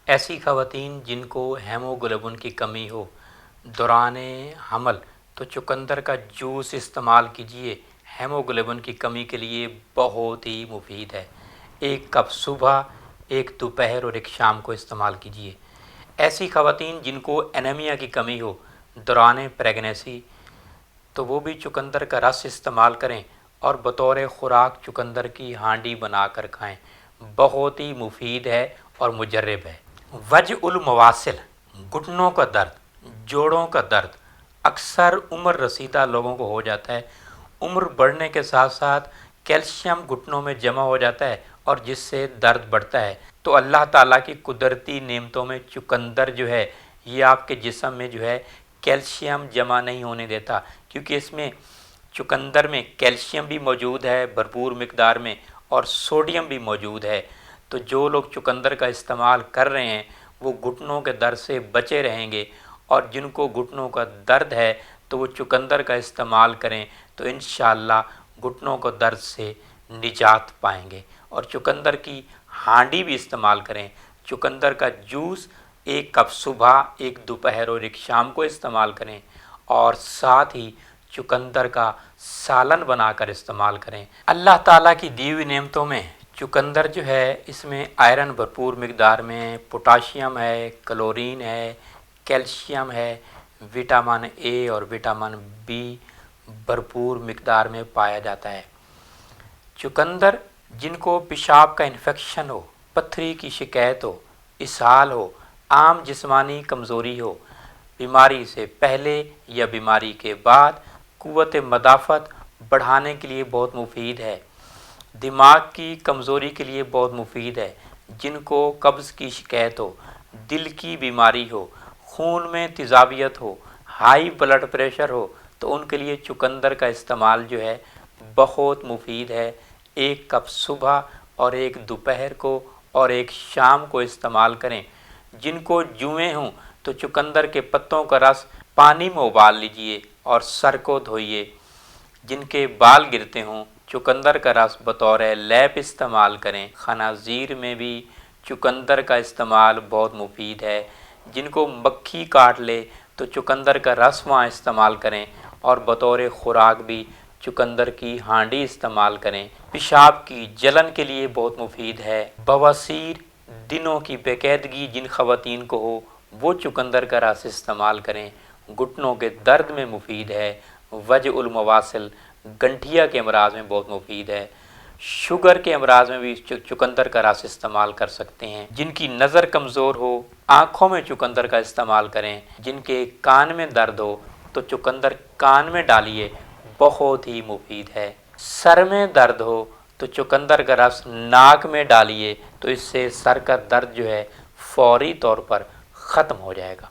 ایسی خواتین جن کو ہیموگلوبن کی کمی ہو دوران حمل تو چقندر کا جوس استعمال کیجیے، ہیموگلوبن کی کمی کے لیے بہت ہی مفید ہے۔ 1 کپ صبح، 1 دوپہر اور 1 شام کو استعمال کیجیے۔ ایسی خواتین جن کو انیمیا کی کمی ہو دوران پریگنیسی تو وہ بھی چقندر کا رس استعمال کریں اور بطور خوراک چقندر کی ہانڈی بنا کر کھائیں، بہت ہی مفید ہے اور مجرب ہے۔ وجع المواصل، گھٹنوں کا درد، جوڑوں کا درد اکثر عمر رسیدہ لوگوں کو ہو جاتا ہے۔ عمر بڑھنے کے ساتھ ساتھ کیلشیم گھٹنوں میں جمع ہو جاتا ہے اور جس سے درد بڑھتا ہے، تو اللہ تعالیٰ کی قدرتی نعمتوں میں چقندر جو ہے یہ آپ کے جسم میں جو ہے کیلشیم جمع نہیں ہونے دیتا، کیونکہ اس میں چقندر میں کیلشیم بھی موجود ہے بھرپور مقدار میں اور سوڈیم بھی موجود ہے۔ تو جو لوگ چقندر کا استعمال کر رہے ہیں وہ گھٹنوں کے درد سے بچے رہیں گے، اور جن کو گھٹنوں کا درد ہے تو وہ چقندر کا استعمال کریں تو انشاءاللہ گھٹنوں کو درد سے نجات پائیں گے۔ اور چقندر کی ہانڈی بھی استعمال کریں۔ چقندر کا جوس 1 کپ صبح، 1 دوپہر اور 1 شام کو استعمال کریں، اور ساتھ ہی چقندر کا سالن بنا کر استعمال کریں۔ اللہ تعالیٰ کی دی ہوئی نعمتوں میں چقندر جو ہے اس میں آئرن بھرپور مقدار میں، پوٹاشیم ہے، کلورین ہے، کیلشیم ہے، وٹامن اے اور وٹامن بی بھرپور مقدار میں پایا جاتا ہے۔ چقندر جن کو پیشاب کا انفیکشن ہو، پتھری کی شکایت ہو، اسہال ہو، عام جسمانی کمزوری ہو، بیماری سے پہلے یا بیماری کے بعد قوت مدافعت بڑھانے کے لیے بہت مفید ہے۔ دماغ کی کمزوری کے لیے بہت مفید ہے۔ جن کو قبض کی شکایت ہو، دل کی بیماری ہو، خون میں تیزابیت ہو، ہائی بلڈ پریشر ہو، تو ان کے لیے چقندر کا استعمال جو ہے بہت مفید ہے۔ 1 کپ صبح اور 1 دوپہر کو اور 1 شام کو استعمال کریں۔ جن کو جوئیں ہوں تو چقندر کے پتوں کا رس پانی میں ابال لیجئے اور سر کو دھوئیے۔ جن کے بال گرتے ہوں چقندر کا رس بطور لیپ استعمال کریں۔ خنازیر میں بھی چقندر کا استعمال بہت مفید ہے۔ جن کو مکھی کاٹ لے تو چقندر کا رس وہاں استعمال کریں اور بطور خوراک بھی چقندر کی ہانڈی استعمال کریں۔ پیشاب کی جلن کے لیے بہت مفید ہے۔ بواسیر، دنوں کی بے قاعدگی جن خواتین کو ہو وہ چقندر کا رس استعمال کریں۔ گھٹنوں کے درد میں مفید ہے۔ وجع المواصل، گنٹھیا کے امراض میں بہت مفید ہے۔ شوگر کے امراض میں بھی چقندر کا رس استعمال کر سکتے ہیں۔ جن کی نظر کمزور ہو آنکھوں میں چقندر کا استعمال کریں۔ جن کے کان میں درد ہو تو چقندر کان میں ڈالیے، بہت ہی مفید ہے۔ سر میں درد ہو تو چقندر کا رس ناک میں ڈالیے، تو اس سے سر کا درد جو ہے فوری طور پر ختم ہو جائے گا۔